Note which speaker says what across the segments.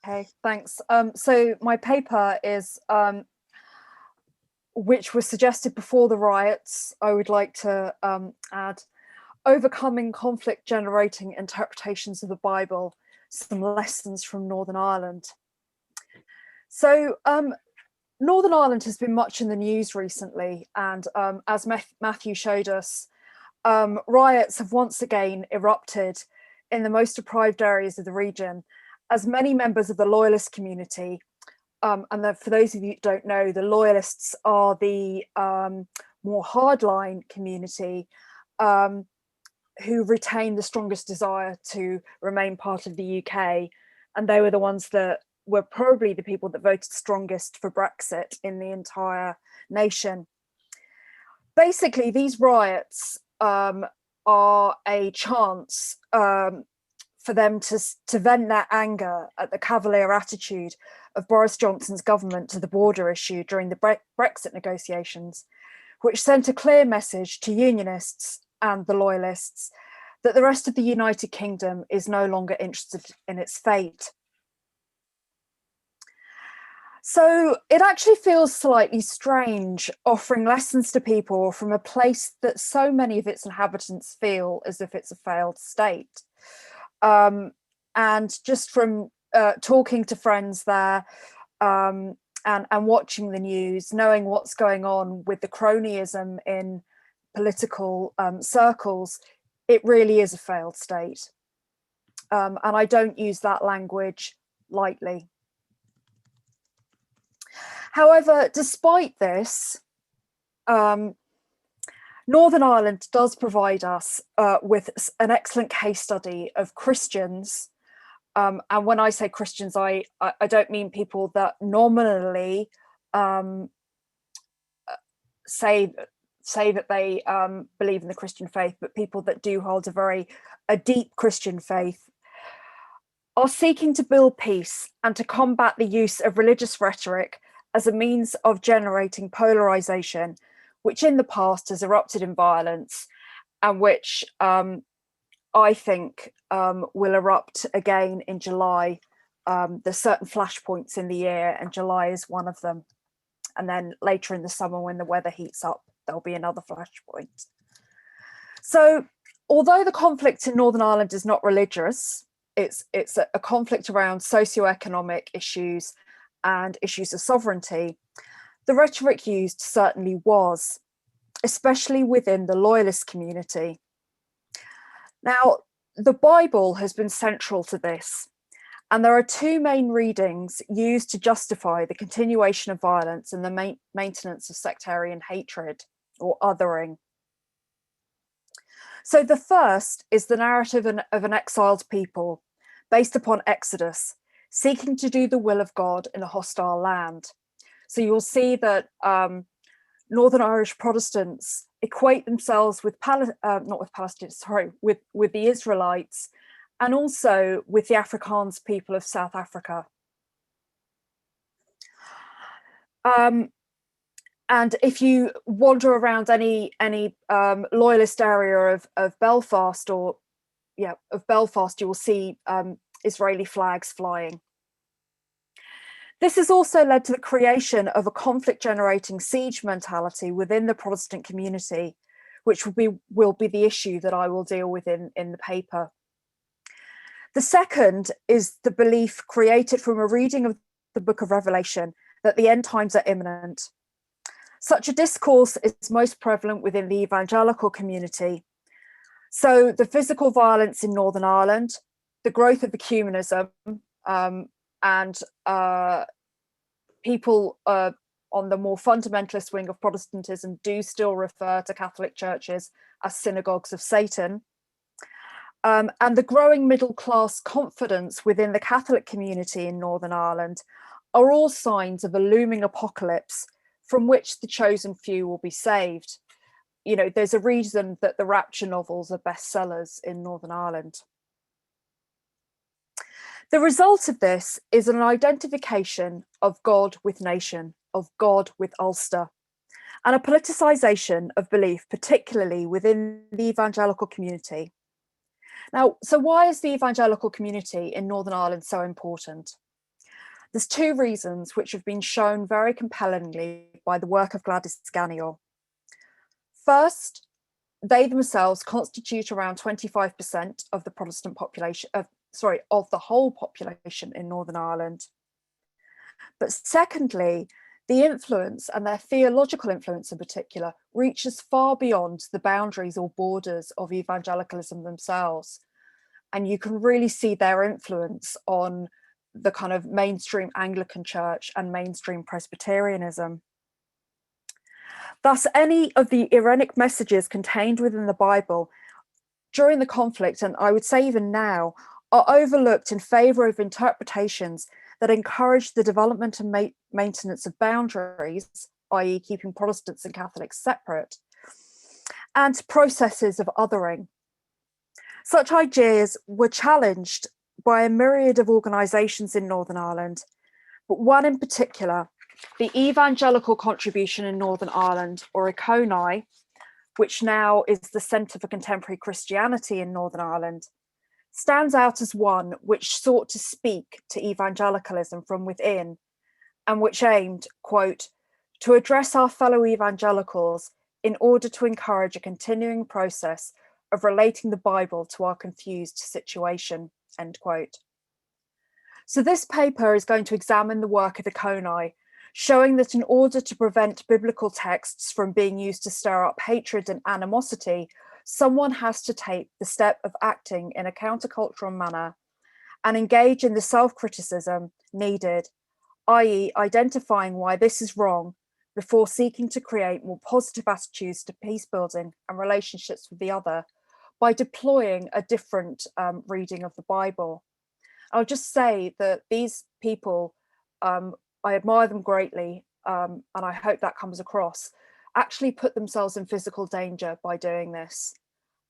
Speaker 1: Okay, thanks. So my paper is, which was suggested before the riots, I would like to add, Overcoming Conflict Generating Interpretations of the Bible, Some Lessons from Northern Ireland. So Northern Ireland has been much in the news recently, and as Matthew showed us, riots have once again erupted in the most deprived areas of the region, as many members of the loyalist community, for those of you who don't know, the loyalists are the more hardline community who retain the strongest desire to remain part of the UK, and they were the ones that were probably the people that voted strongest for Brexit in the entire nation. Basically, these riots are a chance for them to vent their anger at the cavalier attitude of Boris Johnson's government to the border issue during the Brexit negotiations, which sent a clear message to unionists and the loyalists that the rest of the United Kingdom is no longer interested in its fate. So it actually feels slightly strange offering lessons to people from a place that so many of its inhabitants feel as if it's a failed state. And just from talking to friends there and watching the news, knowing what's going on with the cronyism in political circles, it really is a failed state. And I don't use that language lightly. However, despite this, Northern Ireland does provide us with an excellent case study of Christians. And when I say Christians, I don't mean people that nominally say that they believe in the Christian faith, but people that do hold a deep Christian faith, are seeking to build peace and to combat the use of religious rhetoric as a means of generating polarization, which in the past has erupted in violence and which I think will erupt again in July. There's certain flashpoints in the year, and July is one of them. And then later in the summer, when the weather heats up, there'll be another flashpoint. So although the conflict in Northern Ireland is not religious, it's a conflict around socioeconomic issues and issues of sovereignty, the rhetoric used certainly was, especially within the loyalist community. Now, the Bible has been central to this, and there are two main readings used to justify the continuation of violence and the maintenance of sectarian hatred or othering. So the first is the narrative of an exiled people based upon Exodus, seeking to do the will of God in a hostile land. So you'll see that Northern Irish Protestants equate themselves with with the Israelites, and also with the Afrikaans people of South Africa. And if you wander around any loyalist area of Belfast, you will see Israeli flags flying. This has also led to the creation of a conflict-generating siege mentality within the Protestant community, which will be the issue that I will deal with in the paper. The second is the belief created from a reading of the Book of Revelation that the end times are imminent. Such a discourse is most prevalent within the evangelical community. So the physical violence in Northern Ireland, the growth of ecumenism, and people on the more fundamentalist wing of Protestantism do still refer to Catholic churches as synagogues of Satan. And the growing middle class confidence within the Catholic community in Northern Ireland are all signs of a looming apocalypse from which the chosen few will be saved. You know, there's a reason that the Rapture novels are bestsellers in Northern Ireland. The result of this is an identification of God with nation, of God with Ulster, and a politicisation of belief, particularly within the evangelical community. Now, so why is the evangelical community in Northern Ireland so important? There's two reasons which have been shown very compellingly by the work of Gladys Ganiol. First, they themselves constitute around 25% of the Protestant population, of the whole population in Northern Ireland. But secondly, the influence, and their theological influence in particular, reaches far beyond the boundaries or borders of evangelicalism themselves. And you can really see their influence on the kind of mainstream Anglican Church and mainstream Presbyterianism. Thus, any of the Irenic messages contained within the Bible during the conflict, and I would say even now, are overlooked in favour of interpretations that encourage the development and maintenance of boundaries, i.e. keeping Protestants and Catholics separate, and processes of othering. Such ideas were challenged by a myriad of organisations in Northern Ireland, but one in particular, the Evangelical Contribution in Northern Ireland, or ECONI, which now is the Centre for Contemporary Christianity in Northern Ireland, stands out as one which sought to speak to evangelicalism from within and which aimed, quote, to address our fellow evangelicals in order to encourage a continuing process of relating the Bible to our confused situation, end quote. So this paper is going to examine the work of ECONI, showing that in order to prevent biblical texts from being used to stir up hatred and animosity, someone has to take the step of acting in a countercultural manner and engage in the self-criticism needed, i.e. identifying why this is wrong before seeking to create more positive attitudes to peace building and relationships with the other by deploying a different reading of the Bible. I'll just say that these people, I admire them greatly, and I hope that comes across, actually put themselves in physical danger by doing this.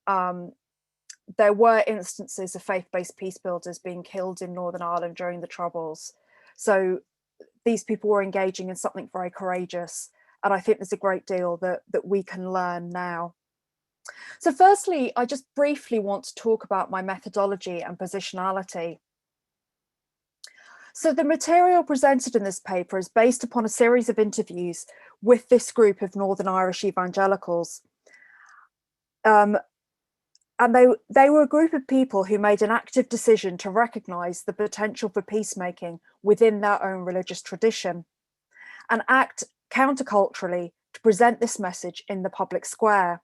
Speaker 1: There were instances of faith-based peace builders being killed in Northern Ireland during the Troubles. So these people were engaging in something very courageous. And I think there's a great deal that we can learn now. So firstly, I just briefly want to talk about my methodology and positionality. So the material presented in this paper is based upon a series of interviews with this group of Northern Irish evangelicals. And they were a group of people who made an active decision to recognise the potential for peacemaking within their own religious tradition and act counterculturally to present this message in the public square.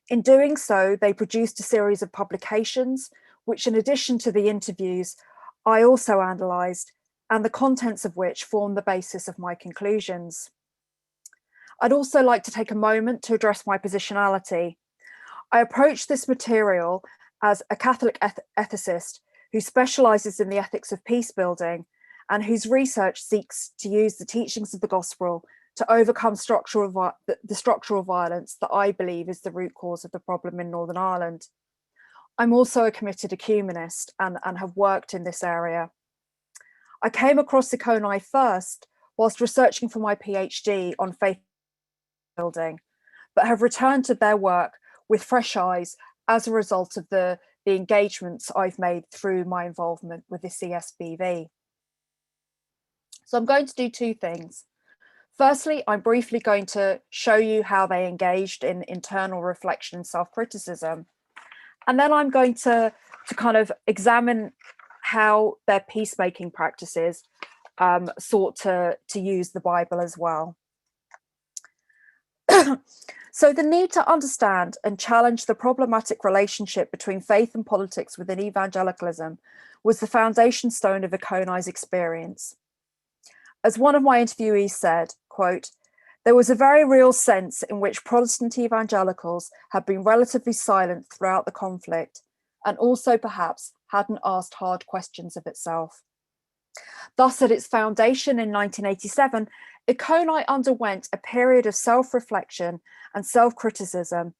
Speaker 1: In doing so, they produced a series of publications, which in addition to the interviews, I also analysed, and the contents of which form the basis of my conclusions. I'd also like to take a moment to address my positionality. I approach this material as a Catholic ethicist who specialises in the ethics of peace building and whose research seeks to use the teachings of the gospel to overcome the structural violence that I believe is the root cause of the problem in Northern Ireland. I'm also a committed ecumenist and have worked in this area. I came across ECONI first whilst researching for my PhD on faith building, but have returned to their work with fresh eyes as a result of the engagements I've made through my involvement with the CSBV. So I'm going to do two things. Firstly, I'm briefly going to show you how they engaged in internal reflection and self-criticism. And then I'm going to kind of examine how their peacemaking practices sought to use the Bible as well. So the need to understand and challenge the problematic relationship between faith and politics within evangelicalism was the foundation stone of ECONI's experience. As one of my interviewees said, quote, there was a very real sense in which Protestant evangelicals had been relatively silent throughout the conflict and also perhaps hadn't asked hard questions of itself. Thus, at its foundation in 1987, ECONI underwent a period of self-reflection and self-criticism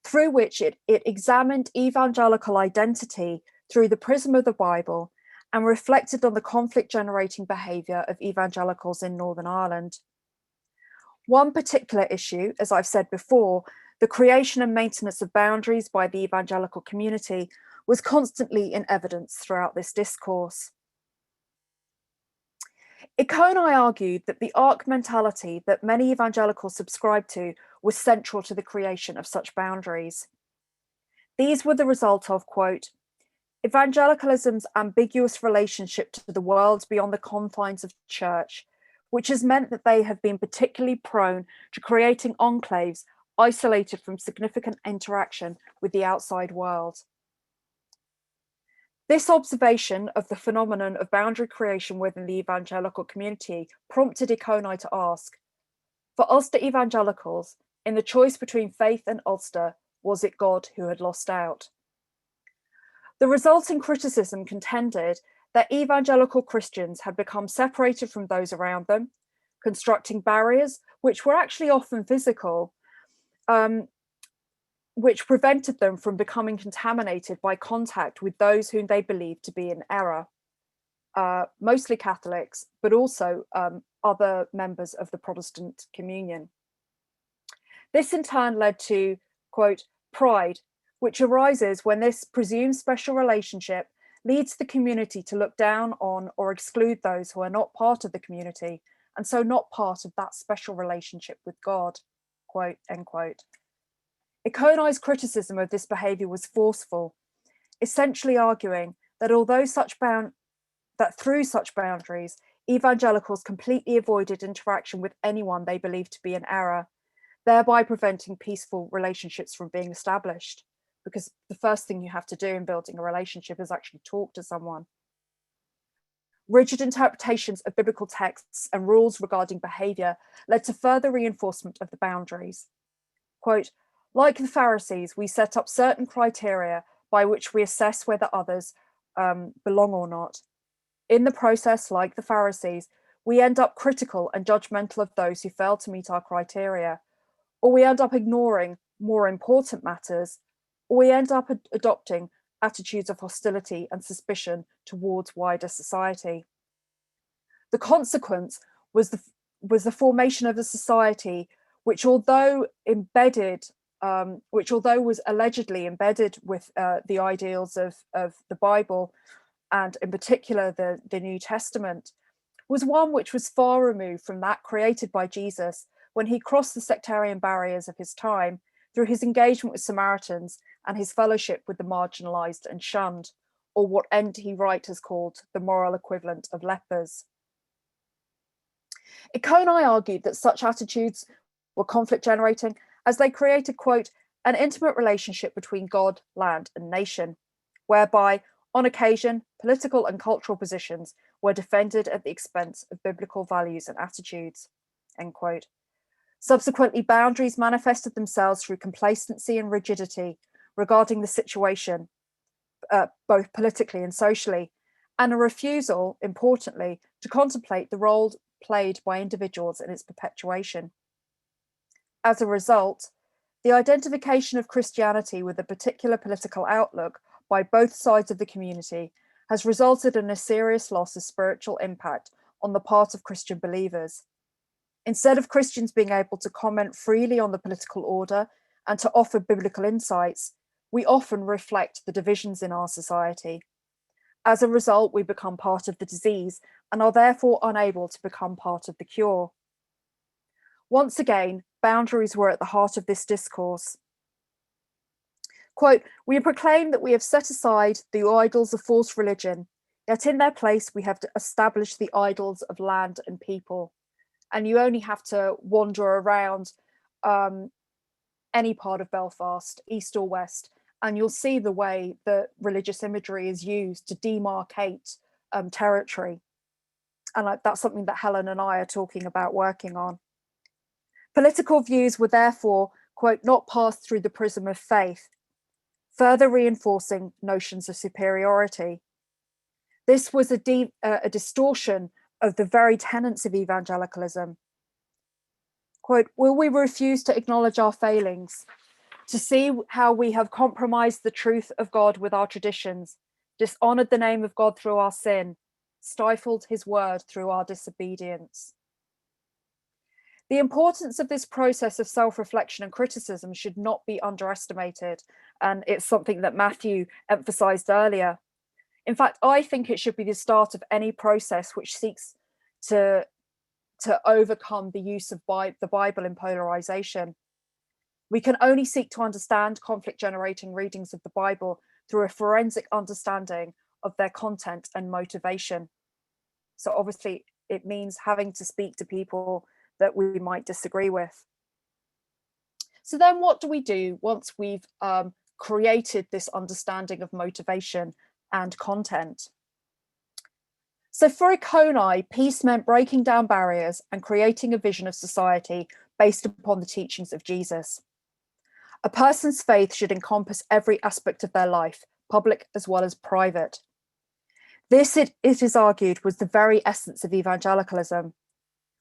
Speaker 1: through which it examined evangelical identity through the prism of the Bible and reflected on the conflict-generating behaviour of evangelicals in Northern Ireland. One particular issue, as I've said before, the creation and maintenance of boundaries by the evangelical community, was constantly in evidence throughout this discourse. Iconai argued that the ark mentality that many evangelicals subscribed to was central to the creation of such boundaries. These were the result of, quote, evangelicalism's ambiguous relationship to the world beyond the confines of church, which has meant that they have been particularly prone to creating enclaves isolated from significant interaction with the outside world. This observation of the phenomenon of boundary creation within the evangelical community prompted Iconai to ask, for Ulster evangelicals, in the choice between faith and Ulster, was it God who had lost out? The resulting criticism contended that evangelical Christians had become separated from those around them, constructing barriers which were actually often physical, which prevented them from becoming contaminated by contact with those whom they believed to be in error, mostly Catholics, but also other members of the Protestant communion. This in turn led to, quote, pride, which arises when this presumed special relationship leads the community to look down on or exclude those who are not part of the community, and so not part of that special relationship with God, quote, end quote. Iconai's criticism of this behaviour was forceful, essentially arguing that through such boundaries, evangelicals completely avoided interaction with anyone they believed to be in error, thereby preventing peaceful relationships from being established. Because the first thing you have to do in building a relationship is actually talk to someone. Rigid interpretations of biblical texts and rules regarding behaviour led to further reinforcement of the boundaries. Quote, like the Pharisees, we set up certain criteria by which we assess whether others belong or not. In the process, like the Pharisees, we end up critical and judgmental of those who fail to meet our criteria, or we end up ignoring more important matters, or we end up adopting attitudes of hostility and suspicion towards wider society. The consequence was the formation of a society which, although was allegedly embedded with the ideals of the Bible, and in particular the New Testament, was one which was far removed from that created by Jesus when he crossed the sectarian barriers of his time through his engagement with Samaritans and his fellowship with the marginalized and shunned, or what N.T. Wright has called the moral equivalent of lepers. Iconai argued that such attitudes were conflict generating as they created, quote, an intimate relationship between God, land, and nation, whereby, on occasion, political and cultural positions were defended at the expense of biblical values and attitudes, end quote. Subsequently, boundaries manifested themselves through complacency and rigidity regarding the situation, both politically and socially, and a refusal, importantly, to contemplate the role played by individuals in its perpetuation. As a result, the identification of Christianity with a particular political outlook by both sides of the community has resulted in a serious loss of spiritual impact on the part of Christian believers. Instead of Christians being able to comment freely on the political order and to offer biblical insights, we often reflect the divisions in our society. As a result, we become part of the disease and are therefore unable to become part of the cure. Once again, boundaries were at the heart of this discourse. Quote, we proclaim that we have set aside the idols of false religion, yet in their place we have established the idols of land and people. And you only have to wander around any part of Belfast, east or west, and you'll see the way that religious imagery is used to demarcate territory. And that's something that Helen and I are talking about working on. Political views were therefore, quote, not passed through the prism of faith, further reinforcing notions of superiority. This was a distortion of the very tenets of evangelicalism. Quote, will we refuse to acknowledge our failings, to see how we have compromised the truth of God with our traditions, dishonored the name of God through our sin, stifled his word through our disobedience? The importance of this process of self-reflection and criticism should not be underestimated, and it's something that Matthew emphasized earlier. In fact, I think it should be the start of any process which seeks to overcome the use of the Bible in polarization. We can only seek to understand conflict-generating readings of the Bible through a forensic understanding of their content and motivation. So obviously, it means having to speak to people that we might disagree with. So then what do we do once we've created this understanding of motivation and content? So for Ikonai, peace meant breaking down barriers and creating a vision of society based upon the teachings of Jesus. A person's faith should encompass every aspect of their life, public as well as private. This, it is argued, was the very essence of evangelicalism.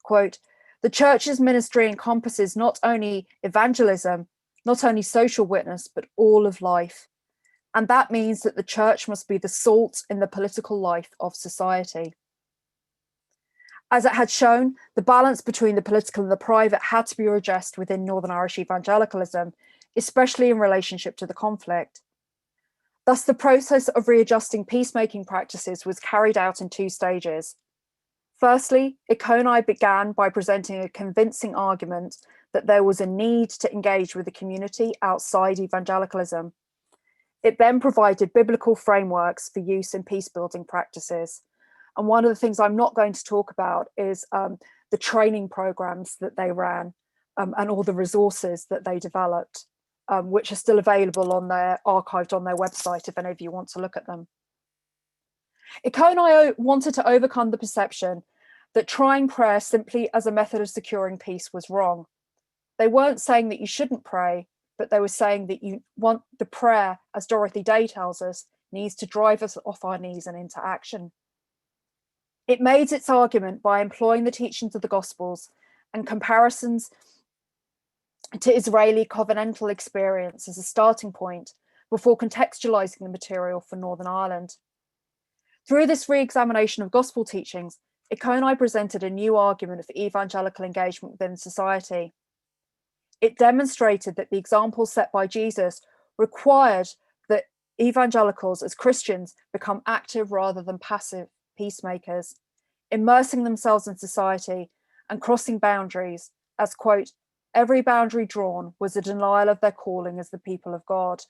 Speaker 1: Quote, the church's ministry encompasses not only evangelism, not only social witness, but all of life. And that means that the church must be the salt in the political life of society. As it had shown, the balance between the political and the private had to be redressed within Northern Irish evangelicalism, especially in relationship to the conflict. Thus, the process of readjusting peacemaking practices was carried out in two stages. Firstly, Ikonai began by presenting a convincing argument that there was a need to engage with the community outside evangelicalism. It then provided biblical frameworks for use in peace-building practices. And one of the things I'm not going to talk about is the training programs that they ran and all the resources that they developed, which are still available on archived on their website if any of you want to look at them. Ikonai wanted to overcome the perception that trying prayer simply as a method of securing peace was wrong. They weren't saying that you shouldn't pray, but they were saying that you want the prayer, as Dorothy Day tells us, needs to drive us off our knees and into action. It made its argument by employing the teachings of the Gospels and comparisons to Israeli covenantal experience as a starting point before contextualizing the material for Northern Ireland. Through this re-examination of gospel teachings, Ikonai presented a new argument for evangelical engagement within society. It demonstrated that the example set by Jesus required that evangelicals as Christians become active rather than passive peacemakers, immersing themselves in society and crossing boundaries, as, quote, every boundary drawn was a denial of their calling as the people of God.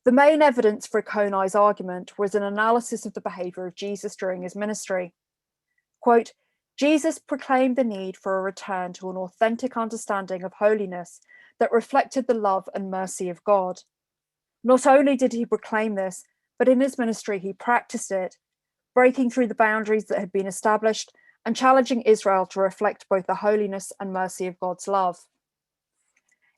Speaker 1: The main evidence for Ikonai's argument was an analysis of the behaviour of Jesus during his ministry. Quote, Jesus proclaimed the need for a return to an authentic understanding of holiness that reflected the love and mercy of God. Not only did he proclaim this, but in his ministry he practiced it, breaking through the boundaries that had been established and challenging Israel to reflect both the holiness and mercy of God's love.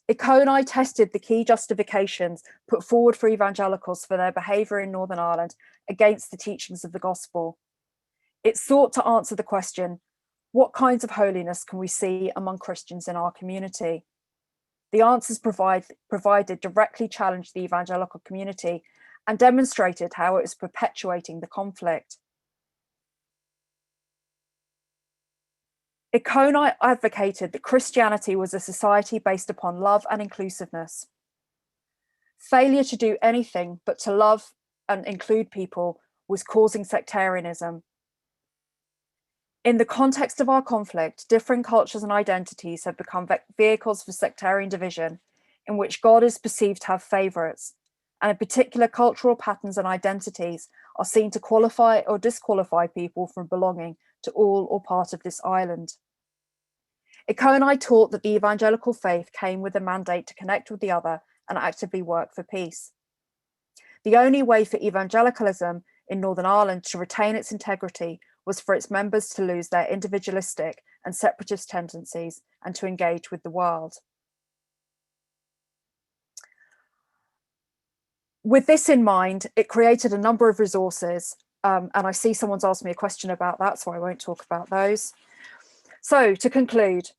Speaker 1: Ikonai tested the key justifications put forward for evangelicals for their behaviour in Northern Ireland against the teachings of the gospel. It sought to answer the question, what kinds of holiness can we see among Christians in our community? The answers provided directly challenged the evangelical community and demonstrated how it was perpetuating the conflict. Ikonai advocated that Christianity was a society based upon love and inclusiveness. Failure to do anything but to love and include people was causing sectarianism. In the context of our conflict, different cultures and identities have become vehicles for sectarian division, in which God is perceived to have favourites, and in particular cultural patterns and identities are seen to qualify or disqualify people from belonging to all or part of this island. Ikonai taught that the evangelical faith came with a mandate to connect with the other and actively work for peace. The only way for evangelicalism in Northern Ireland to retain its integrity was for its members to lose their individualistic and separatist tendencies and to engage with the world. With this in mind, it created a number of resources, and I see someone's asked me a question about that, so I won't talk about those. So to conclude,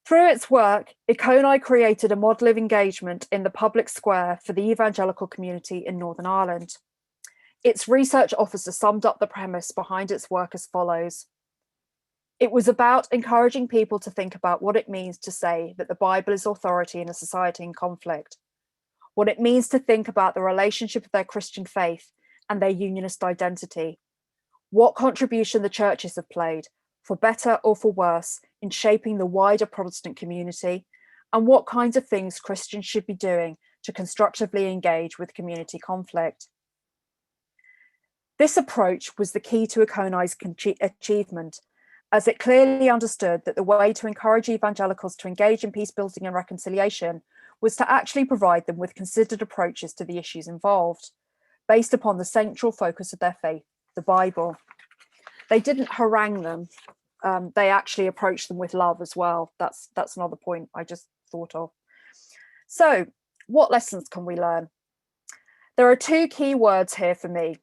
Speaker 1: through its work, Ikonai created a model of engagement in the public square for the evangelical community in Northern Ireland. Its research officer summed up the premise behind its work as follows. It was about encouraging people to think about what it means to say that the Bible is authority in a society in conflict, what it means to think about the relationship of their Christian faith and their unionist identity, what contribution the churches have played, for better or for worse, in shaping the wider Protestant community, and what kinds of things Christians should be doing to constructively engage with community conflict. This approach was the key to Econi's achievement, as it clearly understood that the way to encourage evangelicals to engage in peace building and reconciliation was to actually provide them with considered approaches to the issues involved, based upon the central focus of their faith, the Bible. They didn't harangue them. They actually approached them with love as well. That's another point I just thought of. So, what lessons can we learn? There are two key words here for me.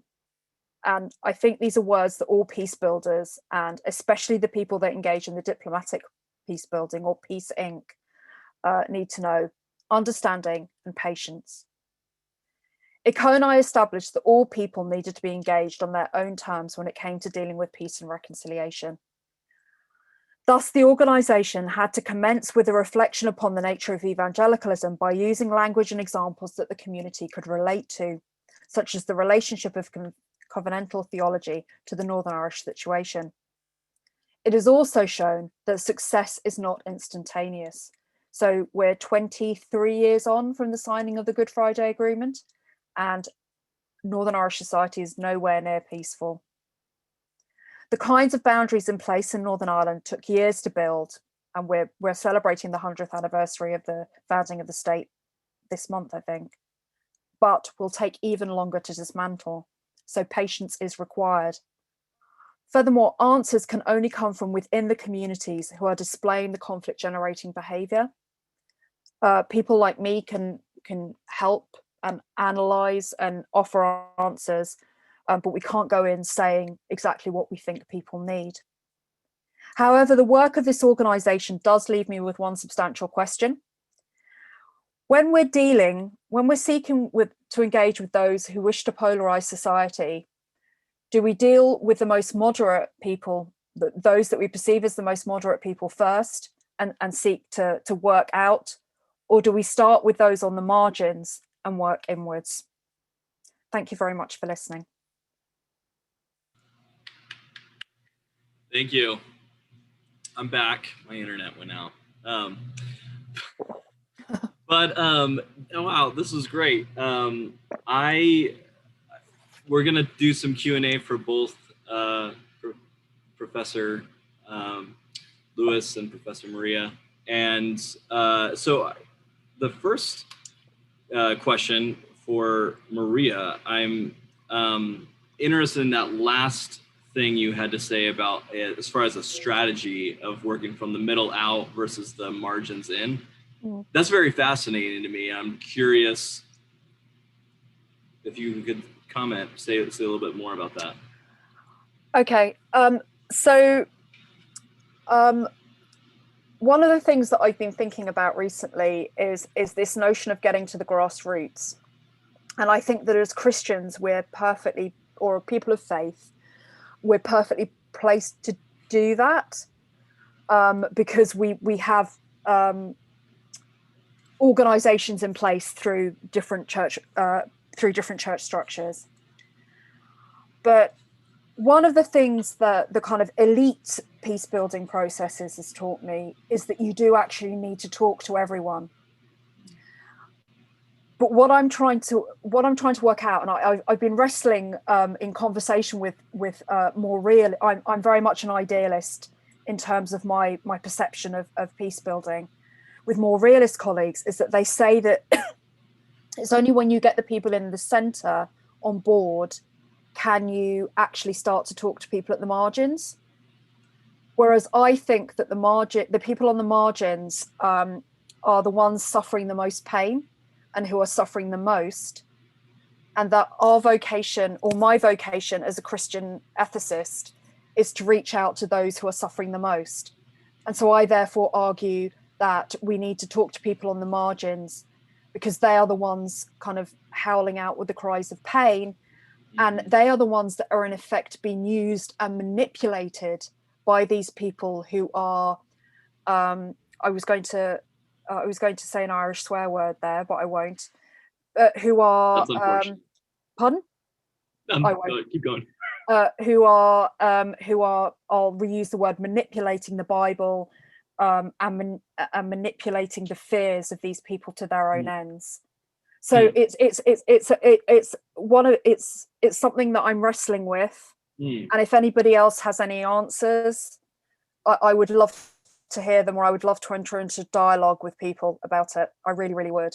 Speaker 1: And I think these are words that all peace builders, and especially the people that engage in the diplomatic peace building or Peace Inc., need to know: understanding and patience. Econi established that all people needed to be engaged on their own terms when it came to dealing with peace and reconciliation. Thus, the organisation had to commence with a reflection upon the nature of evangelicalism by using language and examples that the community could relate to, such as the relationship of covenantal theology to the Northern Irish situation. It is also shown that success is not instantaneous. So we're 23 years on from the signing of the Good Friday Agreement, and Northern Irish society is nowhere near peaceful. The kinds of boundaries in place in Northern Ireland took years to build, and we're celebrating the 100th anniversary of the founding of the state this month, I think, but will take even longer to dismantle. So patience is required. Furthermore, answers can only come from within the communities who are displaying the conflict generating behaviour. People like me can help and analyse and offer answers, but we can't go in saying exactly what we think people need. However, the work of this organisation does leave me with one substantial question. When we're seeking to engage with those who wish to polarize society, do we deal with the most moderate people, those that we perceive as the most moderate people first, and seek to work out? Or do we start with those on the margins and work inwards? Thank you very much for listening.
Speaker 2: Thank you. I'm back. My internet went out. Oh wow, this was great. We're gonna do some Q&A for both Professor Lewis and Professor Maria. And so the first question for Maria, I'm interested in that last thing you had to say about it, as far as a strategy of working from the middle out versus the margins in. That's very fascinating to me. I'm curious if you could comment, say a little bit more about that.
Speaker 1: Okay, one of the things that I've been thinking about recently is this notion of getting to the grassroots. And I think that as Christians, or people of faith, we're perfectly placed to do that, because we have organizations in place through different church structures. But one of the things that the kind of elite peace building processes has taught me is that you do actually need to talk to everyone. But what I'm trying to work out, and I've been wrestling in conversation with more real. I'm very much an idealist in terms of my perception of peace building. With more realist colleagues, is that they say that it's only when you get the people in the centre on board can you actually start to talk to people at the margins. Whereas I think that the people on the margins are the ones suffering the most pain and who are suffering the most, and that our vocation, or my vocation as a Christian ethicist, is to reach out to those who are suffering the most. And so I therefore argue that we need to talk to people on the margins, because they are the ones kind of howling out with the cries of pain, and they are the ones that are in effect being used and manipulated by these people who are I was going to say an Irish swear word there, but I won't. Who are
Speaker 2: That's unfortunate.
Speaker 1: pardon?
Speaker 2: I won't. Keep going.
Speaker 1: I'll reuse the word, manipulating the Bible, and manipulating the fears of these people to their own ends. So it's something that I'm wrestling with, and if anybody else has any answers, I would love to hear them, or I would love to enter into dialogue with people about it. I really, really would.